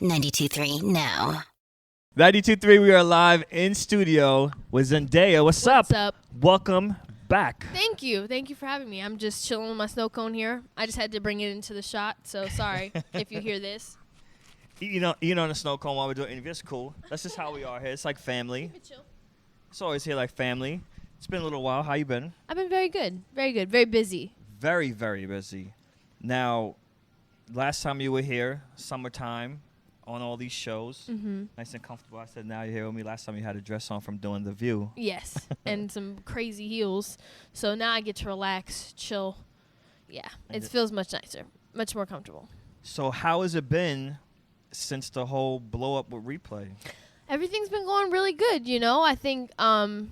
92.3 now. 92.3, we are live in studio with Zendaya. What's up? What's up? Welcome back. Thank you. Thank you for having me. I'm just chilling with my snow cone here. I just had to bring it into the shot, so sorry if you hear this. You know, the snow cone while we're doing interviews. It's cool. That's just how we are here. It's like family. Keep it chill. It's always here like family. It's been a little while. How you been? I've been very good. Very good. Very busy. Very, very busy. Now, last time you were here, summertime, on all these shows, nice and comfortable. I said, now you're here with me. Last time you had a dress on from doing The View. Yes, and some crazy heels. So now I get to relax, chill. Yeah, it feels much nicer, much more comfortable. So how has it been since the whole blow up with Replay? Everything's been going really good, you know. I think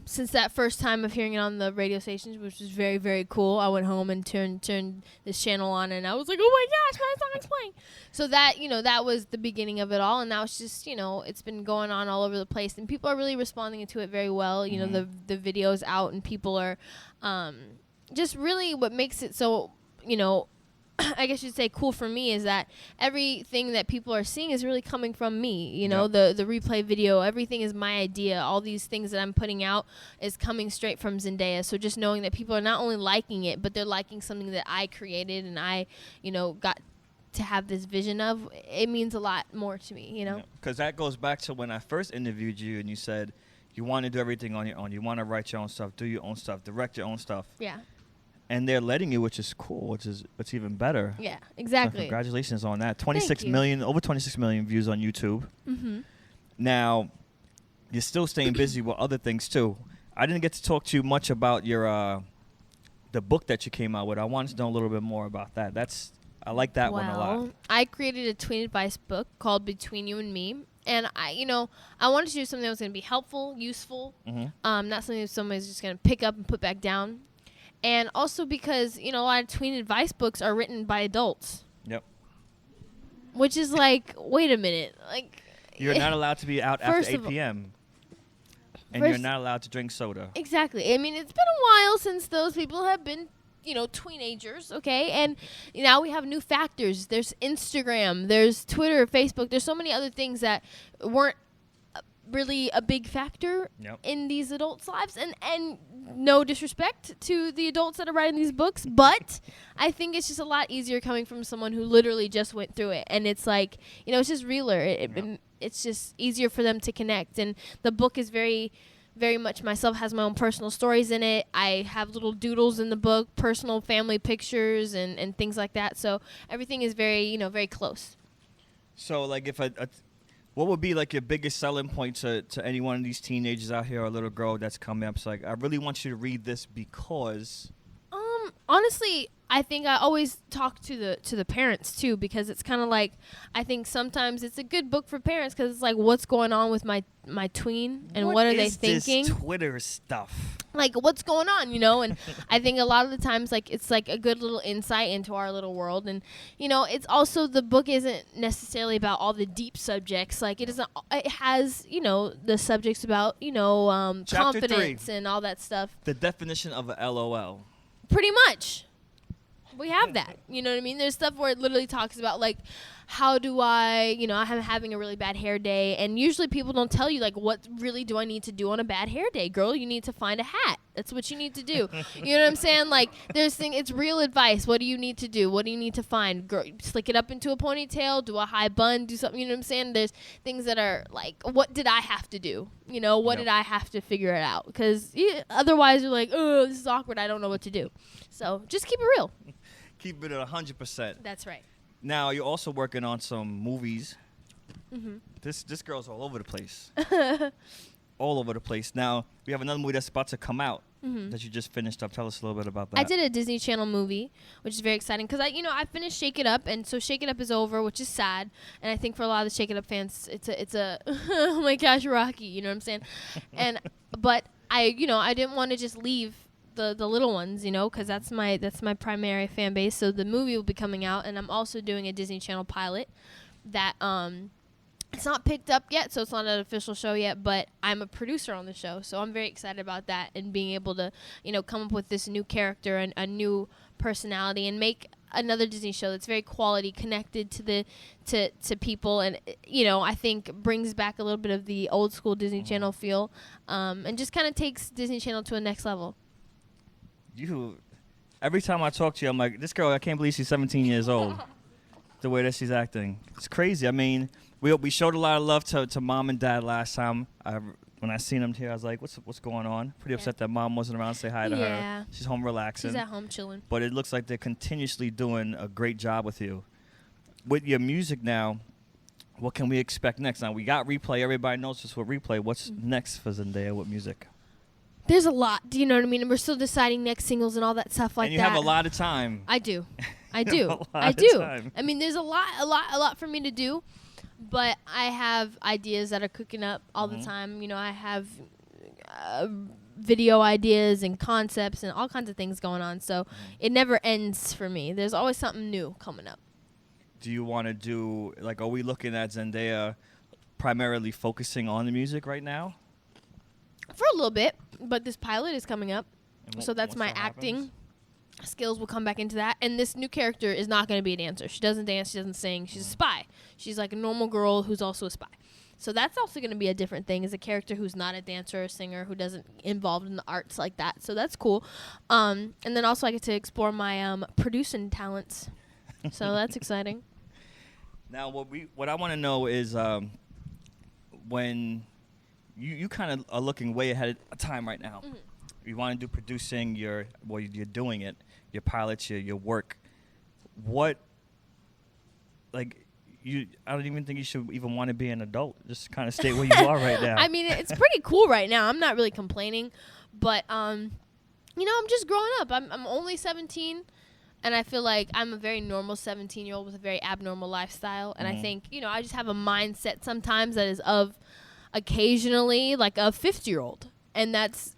since that first time of hearing it on the radio stations, which was very, very cool, I went home and turned this channel on, and I was like, oh my gosh, my song's playing. So that, you know, that was the beginning of it all, and now it's just, you know, it's been going on all over the place, and people are really responding to it very well. You know, the video's out, and people are just really what makes it so, you know, I guess you'd say cool for me is that everything that people are seeing is really coming from me. You know, the Replay video, everything is my idea. All these things that I'm putting out is coming straight from Zendaya. So just knowing that people are not only liking it, but they're liking something that I created and I, you know, got to have this vision of, it means a lot more to me, you know? Because that goes back to when I first interviewed you and you said you want to do everything on your own. You want to write your own stuff, do your own stuff, direct your own stuff. Yeah. And they're letting you, which is cool, which is what's even better. Yeah, So exactly. congratulations on that. Over 26 million views on YouTube. Mm-hmm. Now, you're still staying busy with other things too. I didn't get to talk to you much about your the book that you came out with. I wanted to know a little bit more about that. I like that one a lot. I created a tween advice book called Between You and Me. And I wanted to do something that was going to be helpful, useful, not something that somebody's just going to pick up and put back down. And also because, you know, a lot of tween advice books are written by adults. Yep. Which is like, wait a minute. Like, You're not allowed to be out after 8 p.m. And you're not allowed to drink soda. Exactly. I mean, it's been a while since those people have been, you know, teenagers, okay? And now we have new factors. There's Instagram, there's Twitter, Facebook. There's so many other things that weren't really a big factor in these adults' lives. And no disrespect to the adults that are writing these books, but I think it's just a lot easier coming from someone who literally just went through it. And it's like, you know, it's just realer. It's just easier for them to connect. And the book is very, very much myself, has my own personal stories in it. I have little doodles in the book, personal family pictures and things like that. So everything is very, you know, very close. So, like, if what would be like your biggest selling point to any one of these teenagers out here or a little girl that's coming up? It's like, I really want you to read this because. Honestly, I think I always talk to the parents too, because it's kind of like, I think sometimes it's a good book for parents because it's like, what's going on with my tween and what are they thinking? This Twitter stuff. Like, what's going on, you know? And I think a lot of the times, like, it's like a good little insight into our little world. And, you know, it's also, the book isn't necessarily about all the deep subjects. Like, it has, you know, the subjects about, you know, confidence 3, and all that stuff. The definition of a LOL. Pretty much. We have that. You know what I mean? There's stuff where it literally talks about, like, how do I, you know, I'm having a really bad hair day. And usually people don't tell you, like, what really do I need to do on a bad hair day? Girl, you need to find a hat. That's what you need to do. You know what I'm saying? Like, it's real advice. What do you need to do? What do you need to find? Girl, slick it up into a ponytail, do a high bun, do something. You know what I'm saying? There's things that are like, what did I have to do? You know, what did I have to figure it out? Because otherwise you're like, oh, this is awkward. I don't know what to do. So just keep it real. Keep it at 100%. That's right. Now, you're also working on some movies. Mm-hmm. This girl's all over the place. All over the place. Now, we have another movie that's about to come out that you just finished up. Tell us a little bit about that. I did a Disney Channel movie, which is very exciting because I finished Shake It Up, and so Shake It Up is over, which is sad. And I think for a lot of the Shake It Up fans, it's a oh my gosh, Rocky, you know what I'm saying? But I didn't want to just leave the little ones, you know, because that's my primary fan base. So the movie will be coming out, and I'm also doing a Disney Channel pilot that it's not picked up yet, so it's not an official show yet, but I'm a producer on the show, so I'm very excited about that and being able to, you know, come up with this new character and a new personality and make another Disney show that's very quality, connected to the to people, and I think brings back a little bit of the old school Disney Channel feel, and just kind of takes Disney Channel to a next level. Every time I talk to you, I'm like, this girl, I can't believe she's 17 years old. The way that she's acting, it's crazy. I mean, we showed a lot of love to mom and dad last time. When I seen them here, I was like, what's going on? Pretty upset that mom wasn't around to say hi to her. She's home relaxing. She's at home chilling. But it looks like they're continuously doing a great job with you. With your music now, what can we expect next? Now, we got Replay. Everybody knows this with Replay. What's next for Zendaya with music? There's a lot. Do you know what I mean? And we're still deciding next singles and all that stuff like that. And you have a lot of time. I do. I I mean, there's a lot for me to do, but I have ideas that are cooking up all the time. I have video ideas and concepts and all kinds of things going on. So it never ends for me. There's always something new coming up. Do you want to do, are we looking at Zendaya primarily focusing on the music right now? For a little bit, but this pilot is coming up, so that's my acting skills will come back into that. And this new character is not going to be a dancer. She doesn't dance, she doesn't sing, she's a spy. She's like a normal girl who's also a spy. So that's also going to be a different thing, is a character who's not a dancer or a singer, who doesn't involved in the arts like that. So that's cool. And then also I get to explore my producing talents. So that's exciting. Now, what I want to know is when you kind of are looking way ahead of time right now. You want to do producing, you're doing it, your pilots, your work. What, I don't even think you should even want to be an adult. Just kind of stay where you are right now. I mean, it's pretty cool right now. I'm not really complaining, but I'm just growing up. I'm only 17, and I feel like I'm a very normal 17-year-old with a very abnormal lifestyle. And I think I just have a mindset sometimes that is of occasionally like a 50-year-old, and that's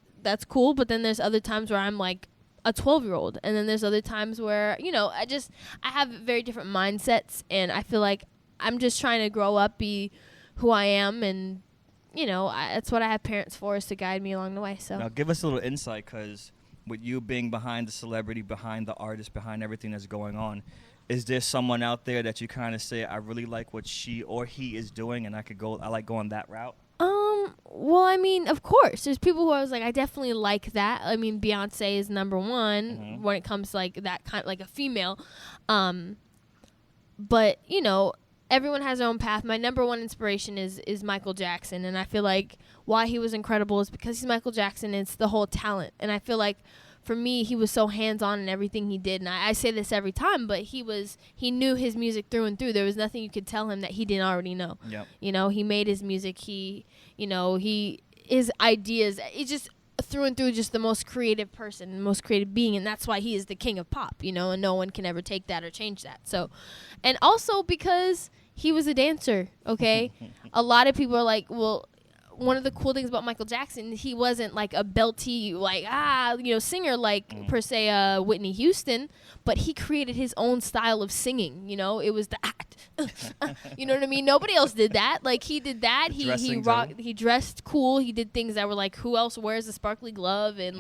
cool. But then there's other times where I'm like a 12-year-old, and then there's other times where I have very different mindsets, and I feel like I'm just trying to grow up, be who I am, and that's what I have parents for, is to guide me along the way. So now give us a little insight, because with you being behind the celebrity, behind the artist, behind everything that's going on, is there someone out there that you kind of say, I really like what she or he is doing, and I like going that route? Well, I mean, of course, there's people who I was like, I definitely like that. I mean, Beyonce is number one when it comes to like that kind, like a female. But everyone has their own path. My number one inspiration is Michael Jackson, and I feel like why he was incredible is because he's Michael Jackson. It's the whole talent, and I feel like for me, he was so hands-on in everything he did. And I say this every time, but he knew his music through and through. There was nothing you could tell him that he didn't already know. Yep. He made his music. His ideas. It's just through and through, just the most creative person, the most creative being. And that's why he is the king of pop, and no one can ever take that or change that. So, and also because he was a dancer, okay? A lot of people are like, well, one of the cool things about Michael Jackson, he wasn't like a belty, singer like per se Whitney Houston, but he created his own style of singing. It was the act. You know what I mean? Nobody else did that. Like he did that. He rocked. He dressed cool. He did things that were like, who else wears a sparkly glove and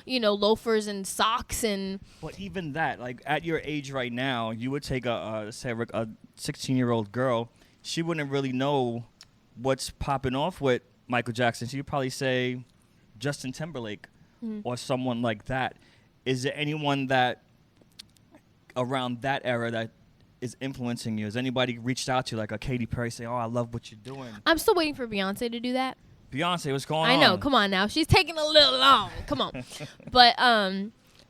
loafers and socks and. But even that, like at your age right now, you would take a 16-year-old girl. She wouldn't really know what's popping off with Michael Jackson. So you'd probably say Justin Timberlake or someone like that. Is there anyone that around that era that is influencing you? Has anybody reached out to you, like a Katy Perry, say, oh, I love what you're doing? I'm still waiting for Beyonce to do that. Beyonce, what's going on? I know. Come on now. She's taking a little long. Come on. But,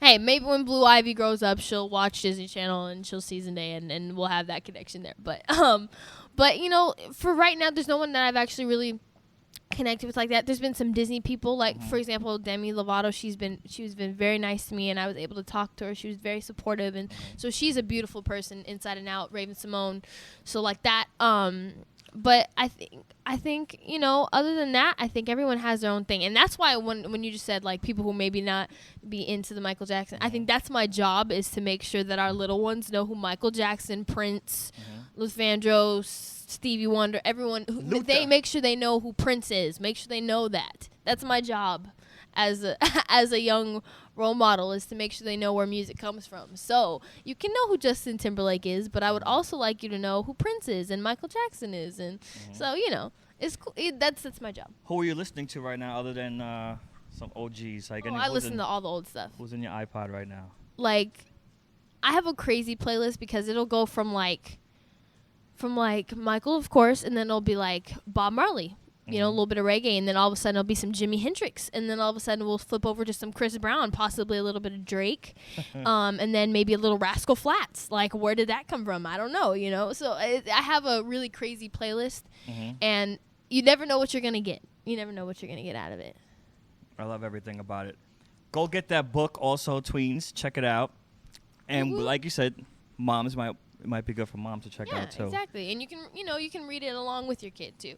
hey, maybe when Blue Ivy grows up, she'll watch Disney Channel and she'll see Zendaya, and we'll have that connection there. But for right now, there's no one that I've actually really connected with like that. There's been some Disney people, like for example, Demi Lovato. She's been very nice to me, and I was able to talk to her. She was very supportive, and so she's a beautiful person inside and out. Raven Simone, so like that. But I think other than that, I think everyone has their own thing, and that's why when you just said like people who maybe not be into the Michael Jackson, I think that's my job, is to make sure that our little ones know who Michael Jackson, Prince, Luther Vandross, Stevie Wonder, everyone. They make sure they know who Prince is. Make sure they know that. That's my job as a young role model is to make sure they know where music comes from. So you can know who Justin Timberlake is, but I would also like you to know who Prince is and Michael Jackson is, and so it's cool. That's my job. Who are you listening to right now, other than some OGs? Like, I listen to all the old stuff. Who's in your iPod right now? Like, I have a crazy playlist because it'll go from Michael, of course, and then it'll be like Bob Marley. A little bit of reggae, and then all of a sudden it'll be some Jimi Hendrix, and then all of a sudden we'll flip over to some Chris Brown, possibly a little bit of Drake, and then maybe a little Rascal Flatts. Like, where did that come from? I don't know, So I have a really crazy playlist, and you never know what you're going to get. You never know what you're going to get out of it. I love everything about it. Go get that book also, tweens. Check it out. And like you said, moms might be good for moms to check out too. Yeah, exactly. And you can read it along with your kid too.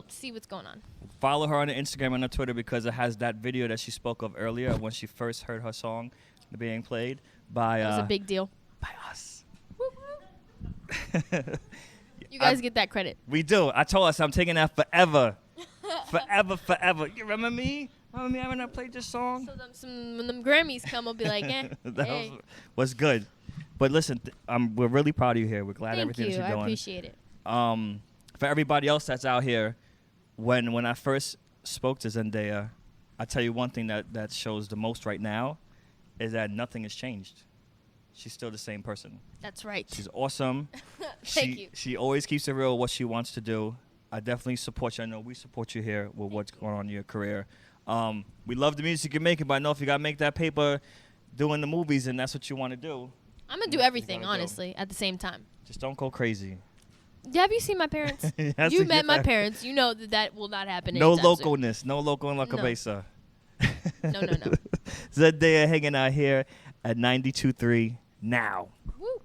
See what's going on. Follow her on Instagram and on Twitter because it has that video that she spoke of earlier when she first heard her song being played by. That was a big deal. By us. You guys get that credit. We do. I told us I'm taking that forever. forever. You remember me? Remember me when I played this song? So when them Grammys come, I'll be like, that was good. But listen, we're really proud of you here. We're glad everything that you're doing. I appreciate it. For everybody else that's out here, when I first spoke to Zendaya, I tell you one thing that shows the most right now is that nothing has changed. She's still the same person. That's right. She's awesome. Thank you. She always keeps it real what she wants to do. I definitely support you. I know we support you here with what's going on in your career. We love the music you're making, but I know if you got to make that paper doing the movies and that's what you want to do. I'm going to do everything, honestly, at the same time. Just don't go crazy. Have you seen my parents? You met my parents. You know that will not happen No anytime localness. No local in La Cabeza. No. Zendaya hanging out here at 92.3 now. Woo.